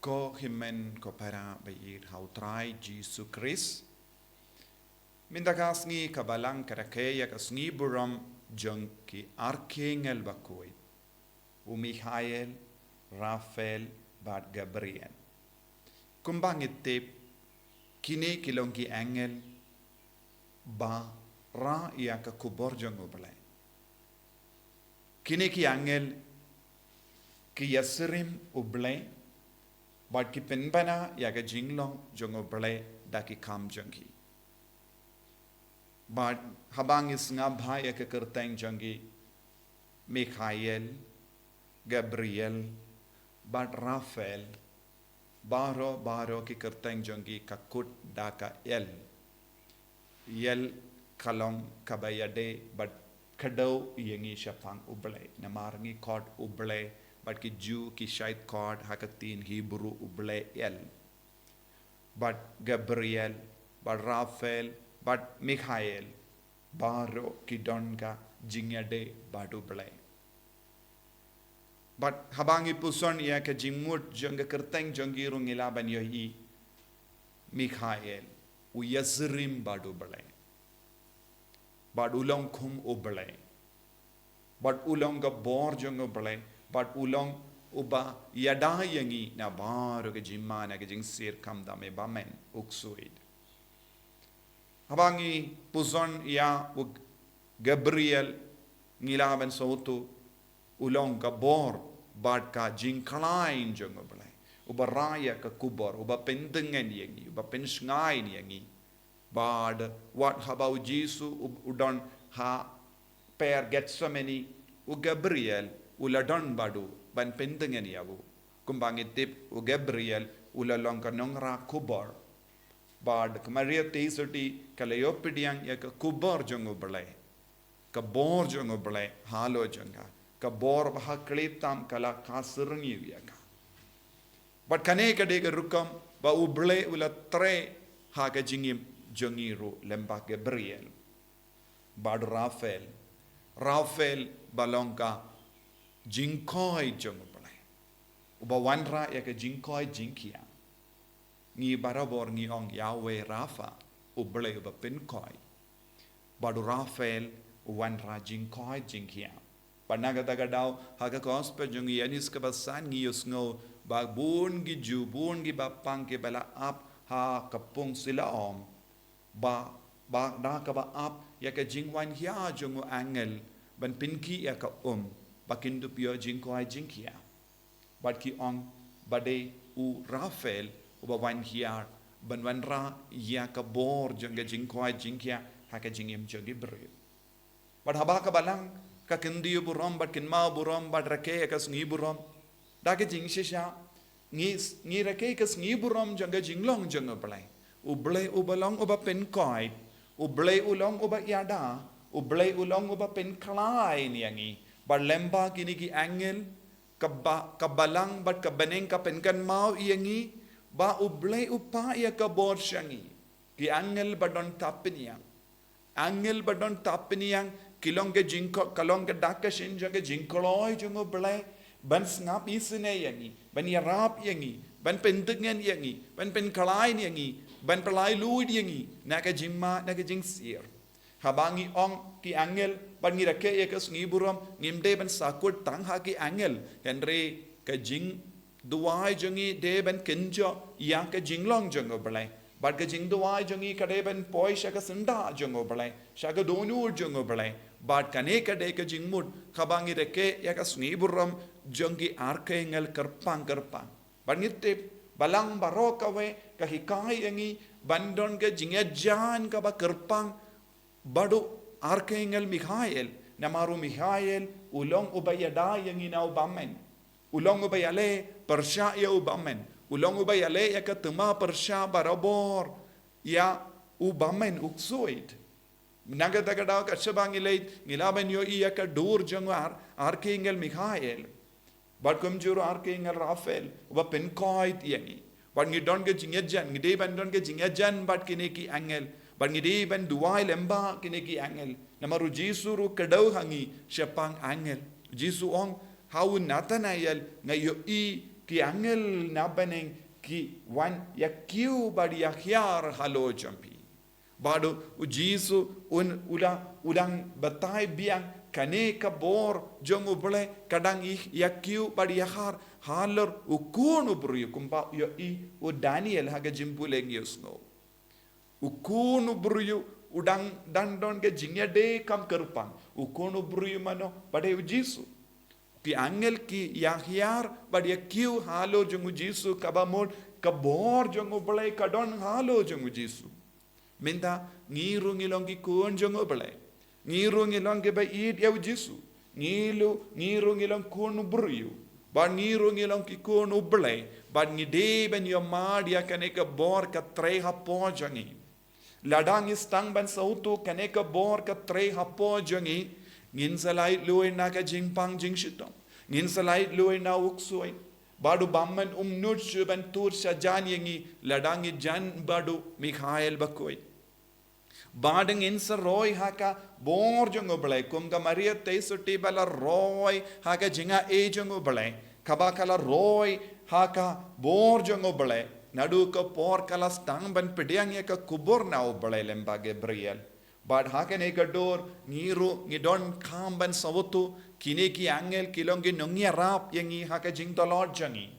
ko himen ko para bayir hautrai Jesus Christ. Mindakas ngi kabalang karakeya kas ngi buram jeng ki archangel bakuit. Michael, Raphael, bad Gabriel. Kumbang itip kini kilong ki angel ba ra ia ka kubor jeng ublay. Kini ki angel ki yasrim ublay bad ki penbana ia ka jinglong jeng ublay da ki kam jengki. Bad habang is ngabha ia ka kerteng jengki Michael, Gabriel, bad Raphael, baro ki kerteng jengki kakut daka yel kalong kabayade bad kadau yengi syapang ublay namarngi kod ublay bad ki Jew ki shait kod hakatin Hebrew ublay bad Gabriel, bad Raphael, bad Michael, baro ki donga jingade bad ublay. But habangi puson ia ke jingmut jangga kerteng janggi rungila ban yohi Michael u yazrim badu balai bad ulong khum ubalai bad ulong ga bor jang balai bad ulong uba yada yangi na baro ke jimma na ke jing sir kam da me bamen uksuid habangi puson ia u Gabriel ngila ban sotu ulong ka bor bad ka jingkalain jeng ubalai uba raya ka kubor uba pendengen yengi uba pensngain yengi bad what habau Jesus udon ha per Getsemani u Gabriel uladon badu ban pendengen yabu kumbangitip u Gabriel ulalong ka nongra kubor bad kamaria teisoti kalayopidiang ya ka kubor jeng ubalai ka bor jeng ubalai halo jenga ka bor baha kletam kala kaserngi wiaka but kane ka de rukam ba uble ula tre ha ka jingim jongiru lemba Gabriel bad Raphael balongka jingkoi jonguble uba wanra ya ka jingkoi jingkia ngi barabor ngi ong Yahweh Rafa uble uba pinkoi bad Raphael wanra jingkoi jingkia panagadagadao haga kospe jongi yanis ka basan ngi yusngo ba bun gi ju bun gi bapang ke bala ap ha kapung sila om ba da ka ba ap ya ka jingwan hia jongo angel ban pinki ya ka bakindu pio jingko ai jingkia bat ki ong bade u Raphael u ba wan hia ban wan ra ya ka bor jonga jingko ai jingkia ha ka jingim jogi bre bat haba ka balang ka kendiyo burom bat kinma burom bat rake kas ngi burom da ke jing shisha ngi rake kas ngi burom janga jinglong janga blai ublai ubalong uba pen koi ublai ulong uba yada ublai ulong uba pen klai ni yangi bat lemba kini ki angel kabalang bat kabaneng ka pen kan mau yangi ba ublai upa ya ka bor shangi ki angel badon tapniang kilong ke jingko kalong ke dakka shinja ke jingkoloi jungo blai ban snap isne yangi ban yarap yangi ban pentengen yangi ban pen kalai yangi ban pelai luid yangi na ke jingma na ke jingsir habangi ong ki angel ban ngira ke ya ke sngi buram ngimde ban sakut tang ha ki angel henre ke jing duai jungi de ban kenjo yang ke jinglong jungo blai bat ke jing duai jungi kade ban poi shaka senda jungo blai shaka donur jungo blai bat kane kade ke jingmud khabangi reke ya ka sngi buram jongi archangel kerpang bat ngitip balang barokawe ka hikai yangi bandon ke jingyajan ka ba kerpang badu archangel Michael namaru Michael ulong ubayada yangi na ubamen ulong ubayale persya ya ubamen ulong ubayale ya ka tema persya barabor ya ubamen uksuit nagadagadaw ka shabangilait ngilaban yo iya ka dur jangwar archangel Michael bat kumjuru archangel Raphael uba penkoit yangi bat ngidon ke jingyajan ngide ban don ke jingyajan bat kini ki angel bat ngide ban duai lemba kini ki angel namaru jisuru kadau hangi syapang angel jisu ong hau Nathanael ngayo ki angel nabaneng ki wan ya kiu badi ya hiar halo jampi. Bado ujisu udang batai biang kane ka bor jong ubele kadang ya kiu badi ya har halor ukun ubru kumpa yo u Daniel haga jimpuleng yusno. Ukun ubru udang dandon ke jingya de kam kerpang ukun ubru mano bade ujisu. Ki angel ki yahyar badi kiu halo jong ujisu kabamol kabor jong ubele kadon halo jong ujisu. Minta ngiru ngilong ki kun jong ubele ngiru ngilong ke ba id ya ujisu ngiru ngilong kun ubru ba ngiru ngilong ki kun ubele ba ngide ben yo mad ya kane ka bor ka tre hapo jangi ladang istang ban sautu kane ka bor ka tre hapo jangi ngin salai luai na ka jingpang jingshitong ngin salai luai na uksoi badu bamman nut ban tur sajan yengi ladangi jan badu Mikhail bakoi badeng insa roy haka bor jong ubele kum ka maria teisuti bala roy haka jinga e jong ubele kabakala roy haka bor jong ubele nadu ka por kala stang ban pediang ya ka kubur na ubele lemba Gabriel bad haka ne ka dor ngiru ngidon kam ban savutu kine ki angel kilongi nongia rap yengi haka jing the Lord jangi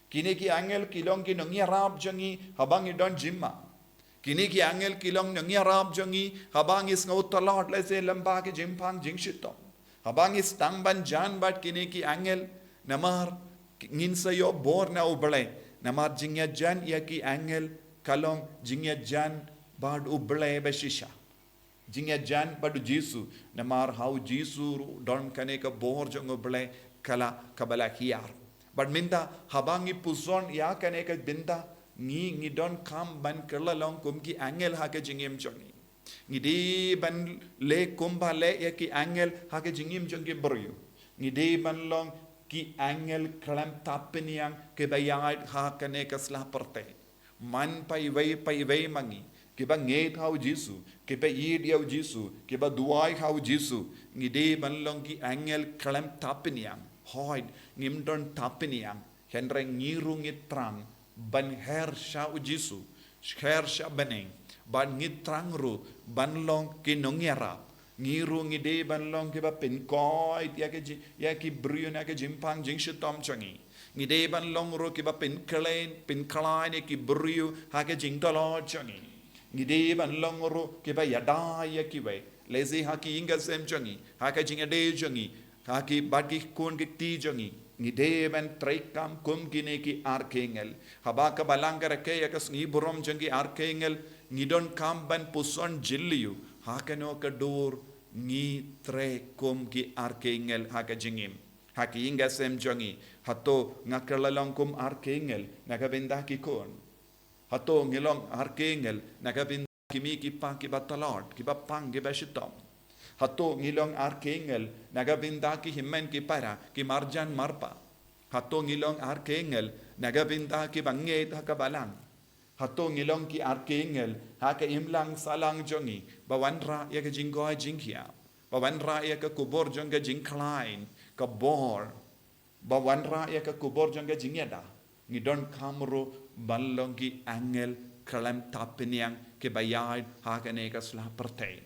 kine ki angel kilongi nongia rap jangi habang idon jimma kini ki angel kilong nangya rap jangi habang is ngaut the Lord lese lamba ke jimpang jingshito habang is tangban jan bat kini ki angel namar nginsa yo bor na ubele namar jingya jan ya ki angel kalong jingya jan bad ubele beshisha jingya jan badu jisu namar how jisu don kane ka bor jong ubele kala kabala hiar bad minta habangi puson ya kane ka binta ngi don kam ban kerla long kum ki angel hake jingim jongi ngi de ban le kumba le ya ki angel hake jingim jongi boryu ngi de ban long ki angel khlem thapniang ke bayat hake ne ka sla pyrthei man pai vei mangi ke ba nge thau jisu ke ba id yau jisu ke ba duai hau jisu ngi de ban long ki angel khlem thapniang hoid ngim don thapniang henre ngiru ngitrang ban her sha ujisu her sha baneng ban ngitrang ru ban long ki nongyara ngiru ngide ban long ke ba pin koi ya ki brio na ke jimpang jing shitom changi ngide ban long ru ke ba pin klein ki brio ha ke jing tolo changi ngide ban long ru ke ba yada ya ki we lezi ha ki inga sem changi ha ke jing ade changi ha ki bagi kun ki ti changi ngide ban traikam kum kine ki archangel habaka balangara ke yakas ni burom jangi archangel ngidon kam ban puson jilliu hakano ka dor ni tre kum ki archangel haka jingim haki inga sem jangi hato ngakalalong kum archangel nagabinda ki kon hato ngilong archangel nagabinda kimi ki pa ki batalot ki bapang ki bashitom hato ngilong archangel nagabinda ki himmen ki para ki marjan marpa hato ngilong archangel nagabinda ki banget hakabalang hato ngilong ki archangel haka imlang salang jongi bawanra ya ka jinggoy jinghia bawanra ya ka kubor jonga jingklain ka bor bawanra ya ka kubor jonga jingyada ngidon kamro ballong ki angel khlem thapniang ke bayad haka ne ka sla pyrthei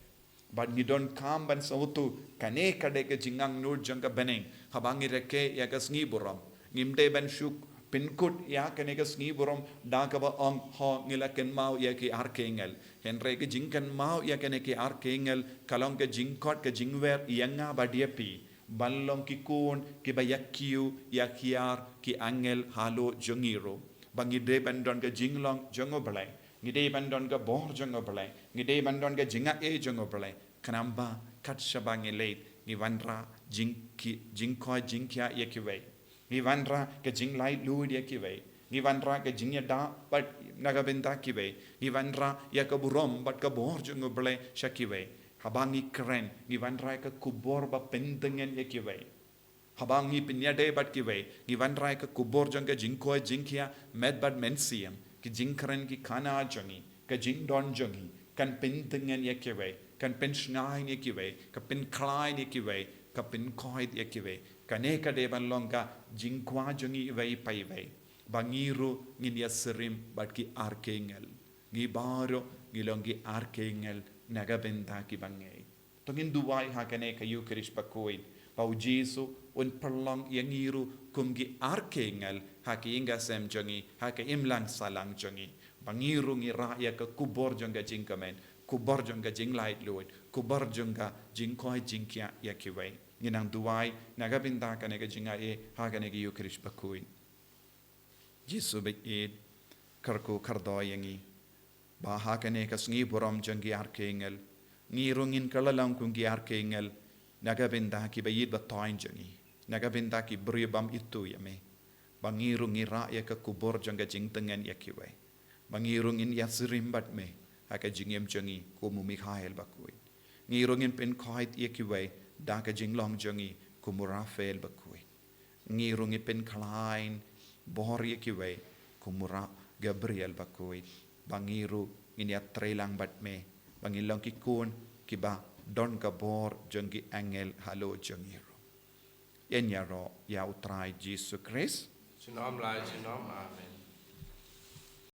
but ngidon kam ban sautu kane kade ke jingang nur janga beneng habangi reke ya ka sngi buram ngimde ban shuk pinkut ya kane ka sngi buram da ka ba ong ho ngila ken mau ya ki archangel henre ke jingkan mau ya kane ki archangel kalong ke jingkot ke jingwer yanga badiepi ballong ki kun ki bayakiu ya kiar ki angel halo jongiro bangide ban don ke jinglong jongo balai ngide bandon ga bor jongo balai ngide bandon ga jinga e jongo balai kanamba kat shabangi late ni wanra jingko jingkya yekiwe ni wanra ga jinglai luid yekiwe ni wanra ga jingya da but nagabinda kiwe ni wanra ya ka burom but ka bor jongo balai shakiwe habangi kren ni wanra ka kubor ba pentengen yekiwe habangi pinyade bat kiwe ni wanra ka kubor jonga jingko jingkya med bad mensiam ki jingkren ki kana jongi ka jingdon jongi kan pentengen yekiwe kan pen shnai yekiwe ka pen klai yekiwe ka pen koid yekiwe kaneka de ban longa jingkwa jongi wei pai wei bangiru ngin yasrim bat ki arkengel ngi baro ngilongi arkengel nagabenta ki bangay tongin duwai hakane kayu krish pakoin pau Jesu un perlong yangiru kumgi arkengel haki inga sem jongi haki imlang salang jongi bangiru ngi raya ka kubor jonga jingkamen kubor jonga jinglait luit kubor jonga jingkoi jingkia yakiwai nginang duwai nagabenta kane ka jinga hakane kayu krish pakoin Jesu beit karku kardo yangi baha kane kasngi borom jangi arkengel ngirungin kalalang kungi arkengel nagabenda ki bayid batoin jangi nagabenda ki bribam itu yame bangirungi raya ka kubor janga jingtengen yakiwe bangirungin yasrimbat me haka jingem jangi kumu mikhael bakui ngirungin pen khait yakiwe daka jinglong jangi kumu rafael bakui ngirungin pen khlain bor yakiwe kumura Gabriel bakui bangiru ini atrelang batme bangilong kikun kiba don kabor jongi angel halo jongiru yen yaro ya utrai Jesus Christ Chinom lai chinom amen.